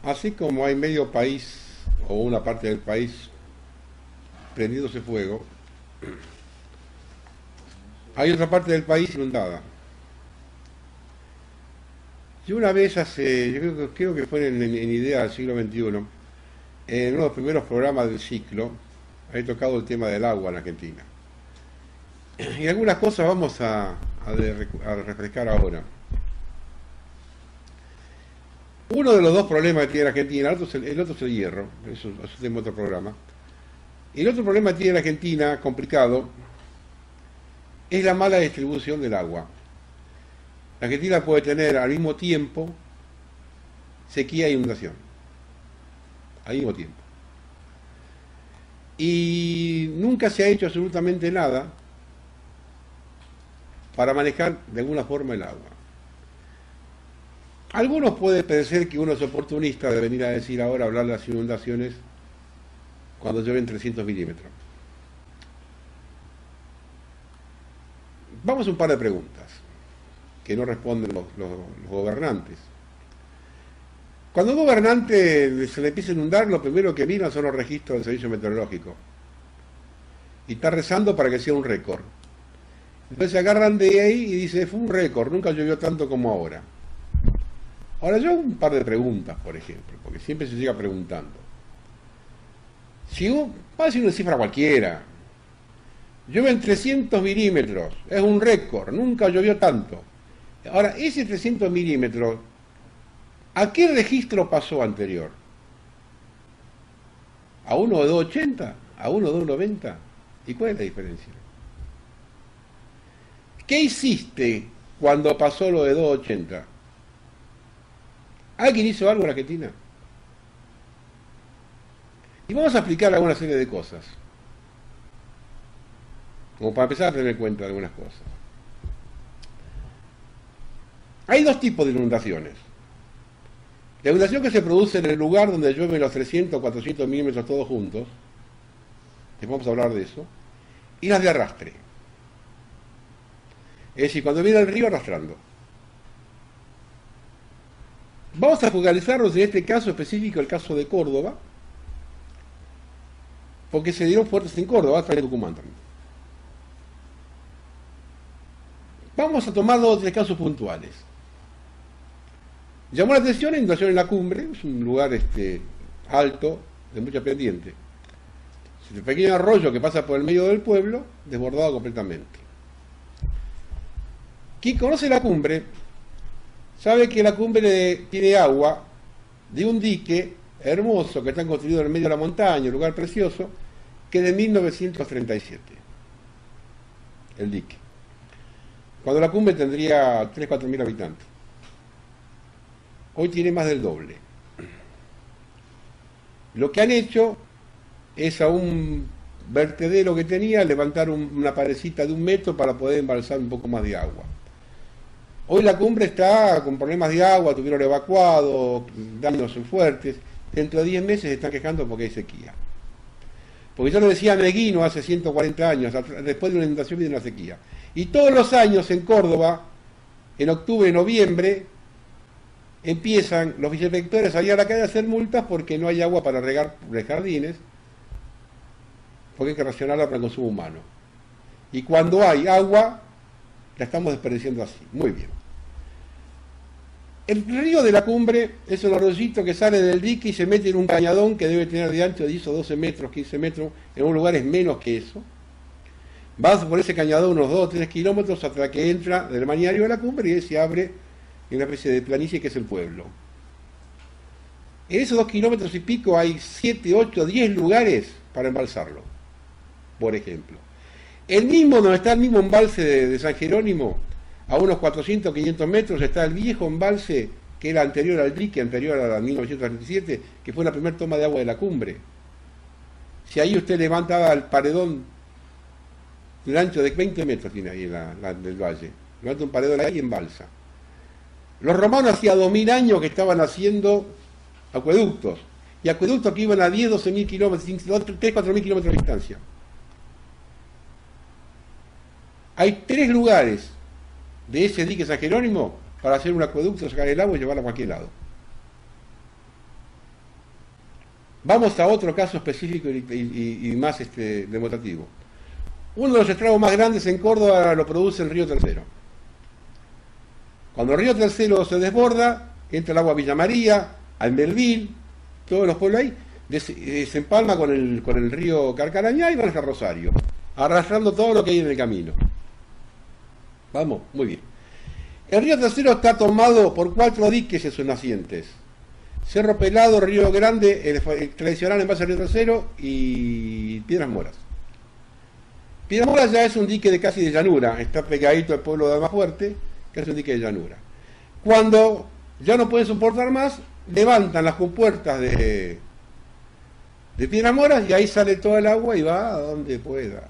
Así como hay medio país o una parte del país prendiéndose fuego, hay otra parte del país inundada. Yo una vez hace, yo creo que fue en Idea del siglo XXI, en uno de los primeros programas del ciclo, he tocado el tema del agua en Argentina. Y algunas cosas vamos a refrescar ahora. Uno de los dos problemas que tiene Argentina, el otro es el hierro, eso tenemos otro programa. Y el otro problema que tiene Argentina, complicado, es la mala distribución del agua. La Argentina puede tener al mismo tiempo sequía e inundación. Al mismo tiempo. Y nunca se ha hecho absolutamente nada para manejar de alguna forma el agua. Algunos pueden pensar que uno es oportunista de venir a decir ahora, hablar de las inundaciones cuando llueven 300 milímetros. Vamos a un par de preguntas que no responden los gobernantes. Cuando a un gobernante se le empieza a inundar, lo primero que miran son los registros del servicio meteorológico. Y está rezando para que sea un récord. Entonces se agarran de ahí y dice, fue un récord, nunca llovió tanto como ahora. Ahora yo hago un par de preguntas, por ejemplo, porque siempre se llega preguntando. Si va a decir una cifra cualquiera, llueven 300 milímetros, es un récord, nunca llovió tanto. Ahora, ese 300 milímetros, ¿a qué registro pasó anterior? ¿A uno de 280? ¿A uno de 190? ¿Y cuál es la diferencia? ¿Qué hiciste cuando pasó lo de 280? ¿Alguien hizo algo en Argentina? Y vamos a explicar alguna serie de cosas, como para empezar a tener en cuenta algunas cosas. Hay dos tipos de inundaciones. La inundación que se produce en el lugar donde llueven los 300 o 400 milímetros todos juntos, después vamos a hablar de eso, y las de arrastre. Es decir, cuando viene el río arrastrando. Vamos a focalizarnos en este caso específico, el caso de Córdoba, porque se dieron fuertes en Córdoba, hasta en Tucumán también. Vamos a tomar dos o tres casos puntuales. Llamó la atención la inundación en la cumbre, es un lugar alto, de mucha pendiente. Es un pequeño arroyo que pasa por el medio del pueblo, desbordado completamente. Quien conoce la cumbre sabe que la cumbre tiene agua de un dique hermoso que está construido en el medio de la montaña, un lugar precioso, que es de 1937. El dique. Cuando la cumbre tendría 3.000 o 4.000 habitantes. Hoy tiene más del doble. Lo que han hecho es a un vertedero que tenía levantar una parecita de 1 metro para poder embalsar un poco más de agua. Hoy la cumbre está con problemas de agua, tuvieron evacuado, daños fuertes. Dentro de 10 meses se están quejando porque hay sequía. Porque yo lo decía a Meguino hace 140 años, después de una inundación viene una sequía. Y todos los años en Córdoba, en octubre, noviembre, empiezan los viceinspectores a ir a la calle a hacer multas porque no hay agua para regar los jardines, porque hay que racionarla para el consumo humano. Y cuando hay agua, la estamos desperdiciando así. Muy bien. El río de la cumbre es un arroyito que sale del dique y se mete en un cañadón que debe tener de ancho de 10 o 12 metros, 15 metros, en un lugar es menos que eso. Vas por ese cañadón unos 2 o 3 kilómetros hasta que entra del maniario de la cumbre y ahí se abre en una especie de planicie que es el pueblo. En esos 2 kilómetros y pico hay 7, 8, 10 lugares para embalsarlo, por ejemplo. El mismo, donde está el mismo embalse de San Jerónimo, a unos 400, 500 metros, está el viejo embalse que era anterior al dique, anterior a 1937, que fue la primera toma de agua de la cumbre. Si ahí usted levantaba el paredón de un ancho de 20 metros, tiene ahí del valle, levanta un paredón ahí y embalsa. Los romanos hacía 2000 años que estaban haciendo acueductos, y acueductos que iban a 10, 12.000 kilómetros, 3, 4.000 kilómetros de distancia. Hay 3 lugares de ese dique San Jerónimo para hacer un acueducto, sacar el agua y llevarlo a cualquier lado. Vamos a otro caso específico y más demostrativo. Uno de los estragos más grandes en Córdoba lo produce el río Tercero. Cuando el río Tercero se desborda, entra el agua a Villa María, a Melville, todos los pueblos ahí, se empalma con el río Carcarañá y va hasta Rosario, arrastrando todo lo que hay en el camino. Vamos, muy bien. El río Tercero está tomado por 4 diques en sus nacientes. Cerro Pelado, Río Grande, el tradicional envase del río Tercero y Piedras Moras. Piedras Moras ya es un dique casi de llanura, está pegadito al pueblo de Almafuerte, que es un dique de llanura. Cuando ya no pueden soportar más, levantan las compuertas de Piedras Moras y ahí sale todo el agua y va a donde pueda,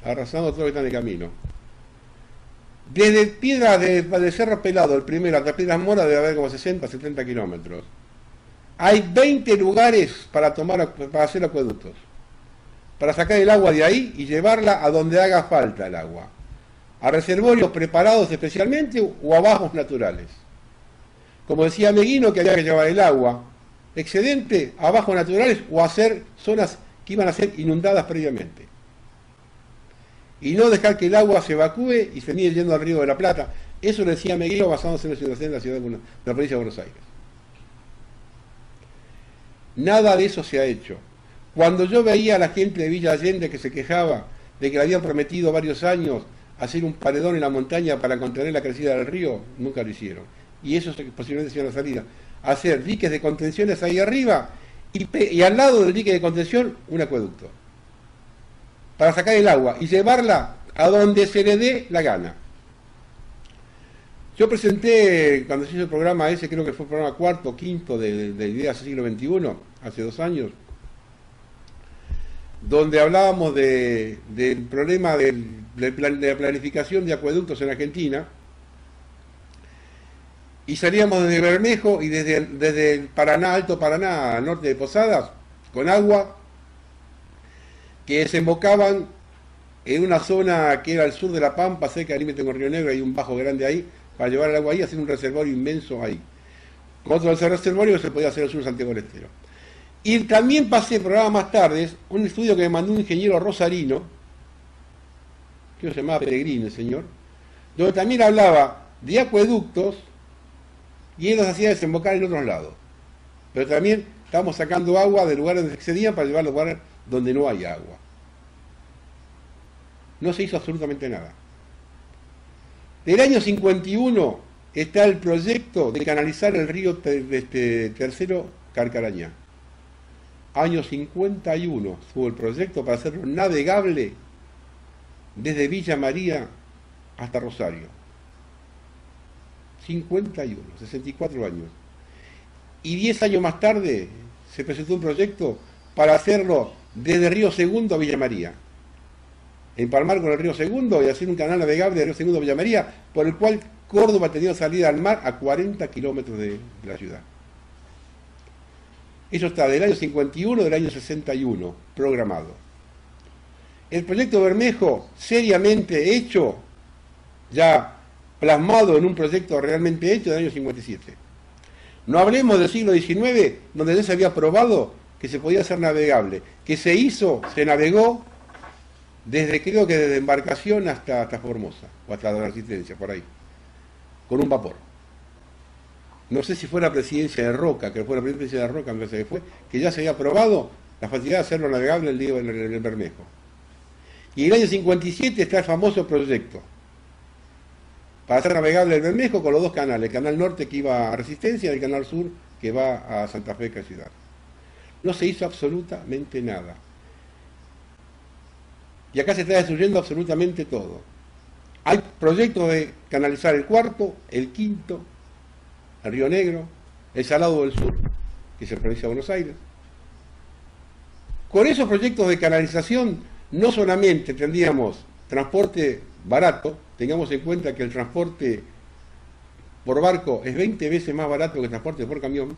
arrasando todo lo que está en el camino. Desde Piedra de Cerro Pelado, el primero, hasta Piedras Moras debe haber como 60, 70 kilómetros. Hay 20 lugares para hacer acueductos, para sacar el agua de ahí y llevarla a donde haga falta el agua, a reservorios preparados especialmente o a bajos naturales. Como decía Meguino, que había que llevar el agua excedente a bajos naturales o a hacer zonas que iban a ser inundadas previamente. Y no dejar que el agua se evacúe y se vaya yendo al río de la Plata. Eso lo decía Meguino basándose en la situación de la ciudad de la provincia de Buenos Aires. Nada de eso se ha hecho. Cuando yo veía a la gente de Villa Allende que se quejaba de que le habían prometido varios años hacer un paredón en la montaña para contener la crecida del río, nunca lo hicieron. Y eso posiblemente sea la salida. Hacer diques de contenciones ahí arriba y al lado del dique de contención un acueducto. Para sacar el agua y llevarla a donde se le dé la gana. Yo presenté, cuando se hizo el programa ese, creo que fue el programa cuarto o quinto de Ideas del Siglo XXI, hace 2 años, donde hablábamos del problema de la planificación de acueductos en Argentina, y salíamos desde Bermejo y desde el Paraná, Alto Paraná, al norte de Posadas, con agua, que desembocaban en una zona que era al sur de La Pampa, cerca del límite con Río Negro, hay un bajo grande ahí, para llevar el agua ahí, hacer un reservorio inmenso ahí. Con otro reservorio se podía hacer el sur Santiago del Estero. Y también pasé el programa más tarde, un estudio que me mandó un ingeniero rosarino, que se llamaba Peregrino el señor, donde también hablaba de acueductos y él los hacía desembocar en otros lados. Pero también estamos sacando agua de lugares donde se excedían para llevar a lugares donde no hay agua. No se hizo absolutamente nada. Del año 51 está el proyecto de canalizar el río Tercero Carcarañá. Año 51 fue el proyecto para hacerlo navegable desde Villa María hasta Rosario. 51, 64 años. Y 10 años más tarde se presentó un proyecto para hacerlo desde Río Segundo a Villa María. Empalmar con el Río Segundo y hacer un canal navegable de Río Segundo a Villa María, por el cual Córdoba tenía salida al mar a 40 kilómetros de la ciudad. Eso está del año 51, del año 61, programado. El proyecto Bermejo, seriamente hecho, ya plasmado en un proyecto realmente hecho del año 57. No hablemos del siglo XIX, donde ya se había probado que se podía hacer navegable, que se hizo, se navegó creo que desde Embarcación hasta Formosa, o hasta la Resistencia, por ahí, con un vapor. No sé si fue la presidencia de Roca, que fue la presidencia de Roca, me parece que fue, que ya se había probado la facilidad de hacerlo navegable en el Bermejo. Y en el año 57 está el famoso proyecto para hacer navegable el Bermejo con los 2 canales, el canal norte que iba a Resistencia y el canal sur que va a Santa Fe, que es ciudad. No se hizo absolutamente nada. Y acá se está destruyendo absolutamente todo. Hay proyectos de canalizar el cuarto, el quinto, el Río Negro, el Salado del Sur, que es la provincia de Buenos Aires. Con esos proyectos de canalización no solamente tendríamos transporte barato, tengamos en cuenta que el transporte por barco es 20 veces más barato que el transporte por camión.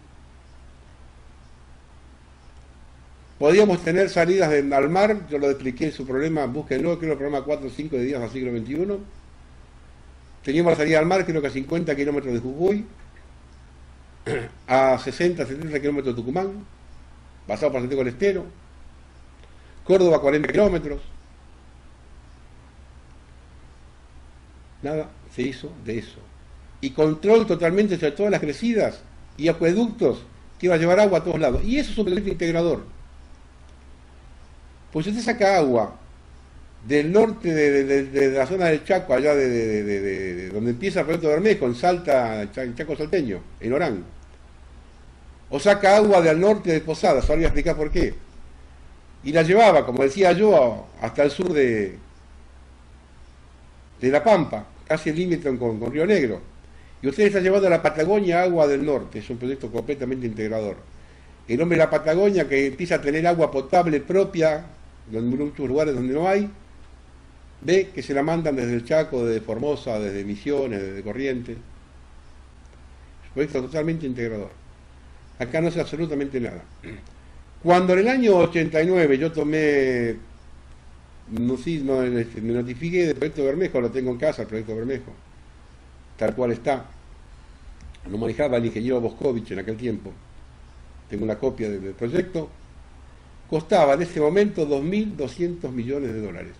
Podríamos tener salidas al mar, yo lo expliqué en su programa, búsquenlo, creo el programa 4 o 5 de Días al siglo XXI. Teníamos la salida al mar, creo que a 50 kilómetros de Jujuy, a 60, 70 kilómetros de Tucumán. pasado por Santiago del Estero, Córdoba 40 kilómetros. Nada se hizo de eso. Y control totalmente sobre todas las crecidas y acueductos que iba a llevar agua a todos lados. Y eso es un proyecto integrador. Pues si usted saca agua del norte de la zona del Chaco, allá de donde empieza el proyecto Bermejo, en Salta, el Chaco salteño, en Orán, o saca agua del norte de Posadas, ahora voy a explicar por qué, y la llevaba, como decía yo, hasta el sur de La Pampa, casi el límite con Río Negro, y usted está llevando a la Patagonia agua del norte. Es un proyecto completamente integrador. El hombre de la Patagonia, que empieza a tener agua potable propia en muchos lugares donde no hay, ve que se la mandan desde el Chaco, desde Formosa, desde Misiones, desde Corrientes. Es un proyecto totalmente integrador. Acá no hace absolutamente nada. Cuando en el año 89 yo tomé, me notifiqué del proyecto Bermejo, lo tengo en casa, el proyecto Bermejo, tal cual está. Lo manejaba el ingeniero Boscovich en aquel tiempo. Tengo una copia del proyecto. Costaba en ese momento 2.200 millones de dólares.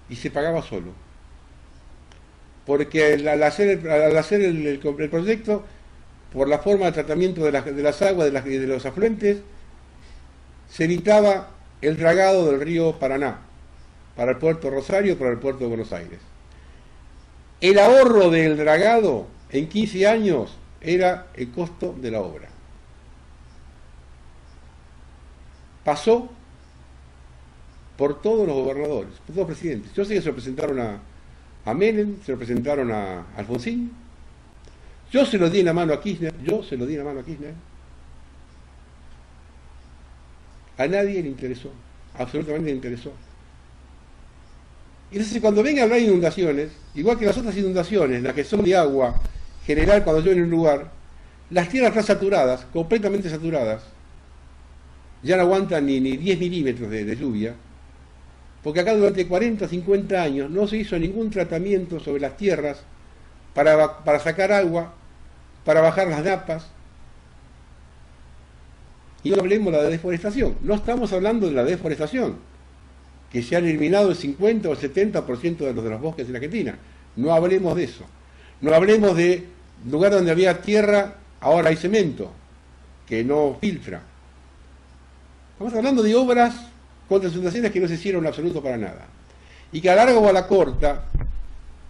Y se pagaba solo. Porque al hacer el proyecto, por la forma de tratamiento de las aguas y de los afluentes, se evitaba el dragado del río Paraná para el puerto Rosario y para el puerto de Buenos Aires. El ahorro del dragado en 15 años era el costo de la obra. Pasó por todos los gobernadores, por todos los presidentes. Yo sé que se lo presentaron a Menem, se lo presentaron a Alfonsín. Yo se lo di en la mano a Kirchner, A nadie le interesó, absolutamente le interesó. Y entonces cuando vengan a hablar de inundaciones, igual que las otras inundaciones, las que son de agua general cuando llueve en un lugar, las tierras están saturadas, completamente saturadas, ya no aguantan ni 10 milímetros de lluvia, porque acá durante 40 o 50 años no se hizo ningún tratamiento sobre las tierras para sacar agua, para bajar las napas. Y no hablemos de la deforestación, no estamos hablando de la deforestación, que se han eliminado el 50 o el 70% de los bosques en Argentina. No hablemos de eso. No hablemos de lugares donde había tierra, ahora hay cemento, que no filtra. Estamos hablando de obras contra inundaciones que no se hicieron en absoluto para nada. Y que a la larga o a la corta,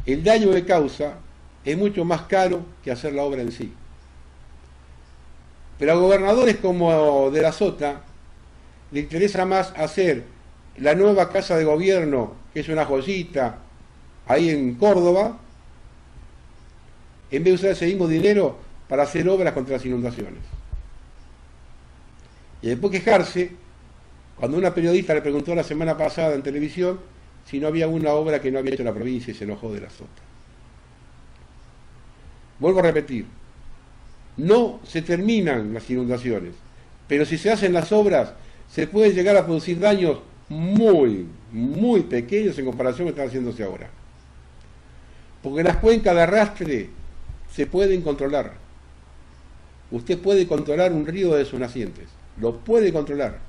el daño que causa es mucho más caro que hacer la obra en sí. Pero a gobernadores como de la Sota le interesa más hacer la nueva casa de gobierno, que es una joyita, ahí en Córdoba, en vez de usar ese mismo dinero para hacer obras contra las inundaciones. Y después quejarse, cuando una periodista le preguntó la semana pasada en televisión si no había una obra que no había hecho la provincia y se enojó de la Sota. Vuelvo a repetir, no se terminan las inundaciones, pero si se hacen las obras, se puede llegar a producir daños muy, muy pequeños en comparación con lo que están haciéndose ahora. Porque las cuencas de arrastre se pueden controlar. Usted puede controlar un río de sus nacientes, lo puede controlar.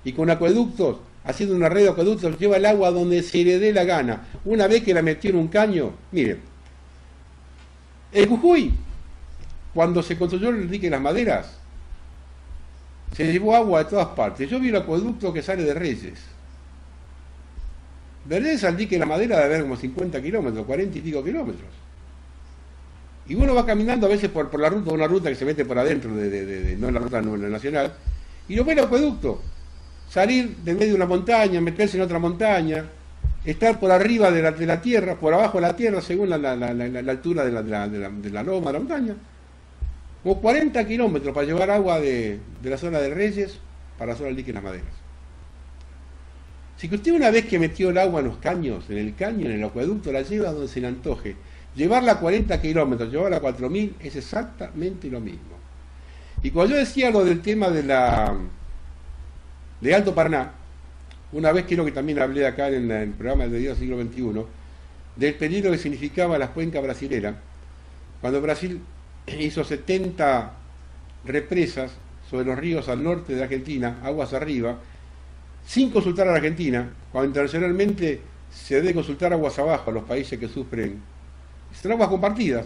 Y con acueductos, haciendo una red de acueductos, lleva el agua donde se le dé la gana. Una vez que la metió en un caño, miren, en Jujuy, cuando se construyó el dique de las Maderas, se llevó agua de todas partes. Yo vi el acueducto que sale de Reyes. De Reyes al dique de la Madera debe haber como 50 kilómetros, 40 y pico kilómetros. Y uno va caminando a veces por la ruta, una ruta que se mete por adentro, no en la ruta nacional, y lo ve el acueducto. Salir de medio de una montaña, meterse en otra montaña, estar por arriba de la tierra, por abajo de la tierra, según la altura de la loma, de la montaña. Como 40 kilómetros para llevar agua de la zona de Reyes para la zona del dique de las Maderas. Si que usted una vez que metió el agua en los caños, en el caño, en el acueducto, la lleva donde se le antoje. Llevarla a 40 kilómetros, llevarla a 4.000 es exactamente lo mismo. Y cuando yo decía lo del tema de Alto Paraná, una vez creo que también hablé acá en el programa de Dios siglo XXI, del peligro que significaba las cuencas brasileras, cuando Brasil hizo 70 represas sobre los ríos al norte de la Argentina, aguas arriba, sin consultar a la Argentina, cuando internacionalmente se debe consultar aguas abajo a los países que sufren. Son aguas compartidas.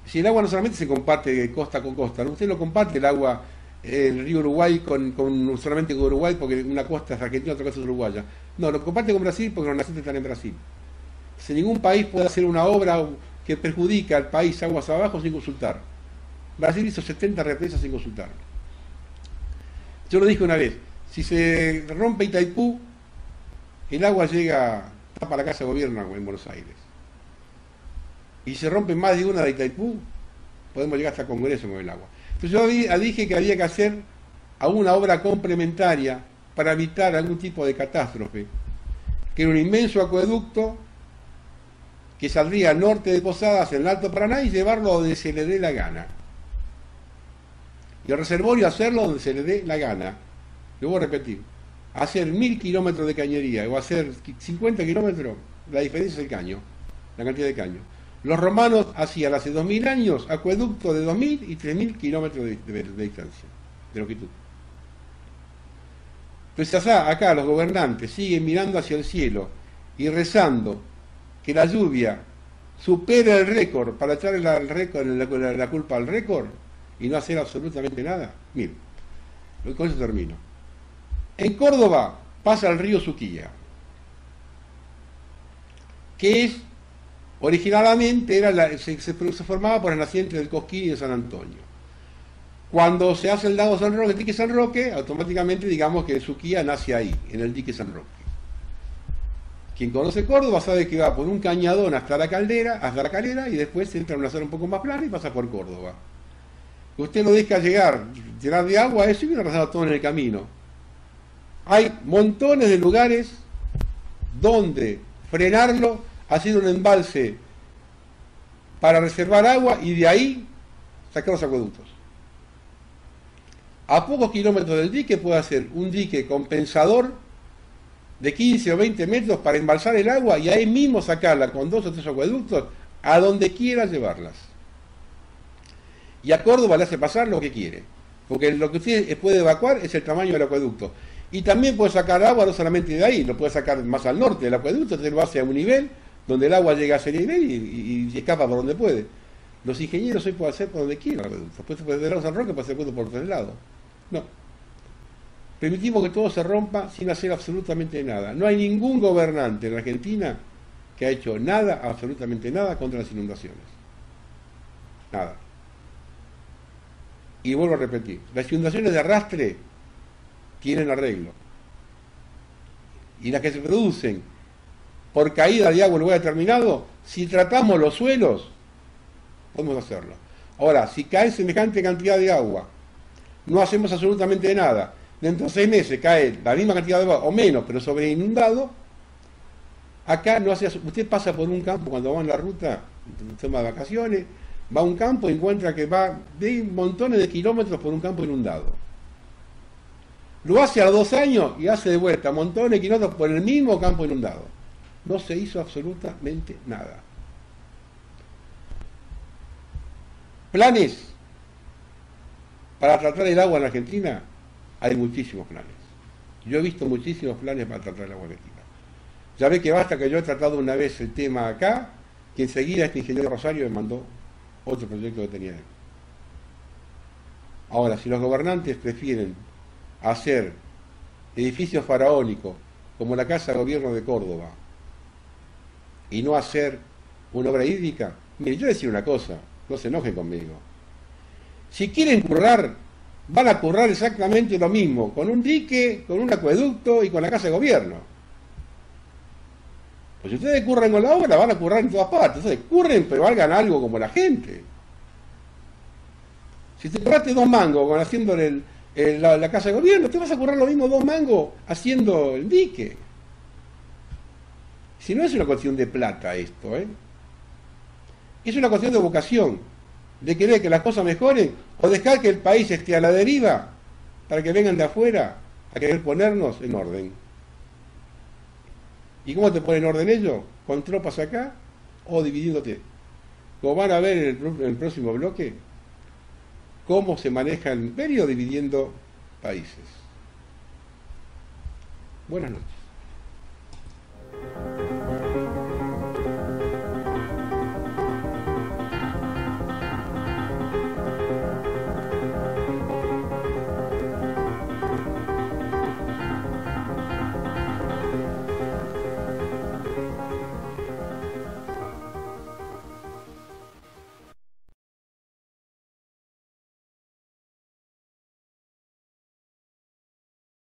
Si el agua no solamente se comparte costa con costa, ¿no? Usted no comparte el agua, el río Uruguay solamente con Uruguay, porque una costa es argentina, otra costa es uruguaya. No, lo comparte con Brasil porque los nacientes están en Brasil. Si ningún país puede hacer una obra que perjudica al país aguas abajo sin consultar. Brasil hizo 70 represas sin consultar. Yo lo dije una vez, si se rompe Itaipú, el agua llega para la Casa de Gobierno en Buenos Aires. Y se rompe más de una de Itaipú, podemos llegar hasta Congreso con el agua. Entonces yo dije que había que hacer alguna obra complementaria para evitar algún tipo de catástrofe, que era un inmenso acueducto que saldría al norte de Posadas, en el Alto Paraná, y llevarlo donde se le dé la gana. Y el reservorio hacerlo donde se le dé la gana. Lo voy a repetir. Hacer 1000 kilómetros de cañería o hacer 50 kilómetros, la diferencia es el caño, la cantidad de caño. Los romanos hacían hace 2000 años acueductos de 2000 y 3000 kilómetros de distancia, de longitud. Entonces acá los gobernantes siguen mirando hacia el cielo y rezando que la lluvia supere el récord para echarle la culpa al récord y no hacer absolutamente nada. Miren, con eso termino. En Córdoba pasa el río Suquía, que es originalmente se formaba por el naciente del Cosquín y de San Antonio. Cuando se hace el lago San Roque, el dique San Roque, automáticamente digamos que el Suquía nace ahí, en el dique San Roque. Quien conoce Córdoba sabe que va por un cañadón hasta la calera, y después entra en una zona un poco más plana y pasa por Córdoba. Usted lo deja llenar de agua, eso y viene arrasado todo en el camino. Hay montones de lugares donde frenarlo, hacer un embalse para reservar agua y de ahí sacar los acueductos. A pocos kilómetros del dique puede hacer un dique compensador de 15 o 20 metros para embalsar el agua y ahí mismo sacarla con 2 o 3 acueductos a donde quiera llevarlas. Y a Córdoba le hace pasar lo que quiere, porque lo que usted puede evacuar es el tamaño del acueducto. Y también puede sacar agua no solamente de ahí, lo puede sacar más al norte del acueducto, entonces lo hace a un nivel donde el agua llega a ese nivel y escapa por donde puede. Los ingenieros hoy pueden hacer por donde quieran el acueducto. Después se puede de San Roque para hacer acueducto por otro lado. No. Permitimos que todo se rompa sin hacer absolutamente nada. No hay ningún gobernante en Argentina que ha hecho nada, absolutamente nada, contra las inundaciones. Nada. Y vuelvo a repetir, las inundaciones de arrastre tienen arreglo. Y las que se producen por caída de agua en lugar determinado, si tratamos los suelos, podemos hacerlo. Ahora, si cae semejante cantidad de agua, no hacemos absolutamente nada, dentro de 6 meses cae la misma cantidad de agua o menos, pero sobre inundado, acá no hace. Usted pasa por un campo cuando va en la ruta, en tema de vacaciones, va a un campo y encuentra que va de montones de kilómetros por un campo inundado. Lo hace a 2 años y hace de vuelta montones de kilómetros por el mismo campo inundado. No se hizo absolutamente nada. Planes para tratar el agua en Argentina, hay muchísimos planes. Yo he visto muchísimos planes para tratar el agua en Argentina. Ya ve que basta que yo he tratado una vez el tema acá, que enseguida este ingeniero Rosario me mandó otro proyecto que tenía él. Ahora, si los gobernantes prefieren hacer edificios faraónicos como la Casa de Gobierno de Córdoba y no hacer una obra hídrica, mire, yo voy a decir una cosa, no se enojen conmigo. Si quieren currar, van a currar exactamente lo mismo, con un dique, con un acueducto y con la Casa de Gobierno. Pues si ustedes curran con la obra, van a currar en todas partes. Entonces, curren, pero hagan algo como la gente. Si te curraste 2 mangos con haciendo la Casa de Gobierno, te vas a currar lo mismo 2 mangos haciendo el dique. Si no es una cuestión de plata esto, es una cuestión de vocación, de querer que las cosas mejoren o dejar que el país esté a la deriva para que vengan de afuera a querer ponernos en orden. ¿Y cómo te ponen en orden ellos? ¿Con tropas acá o dividiéndote? Como van a ver en el próximo bloque, cómo se maneja el imperio dividiendo países. Buenas noches.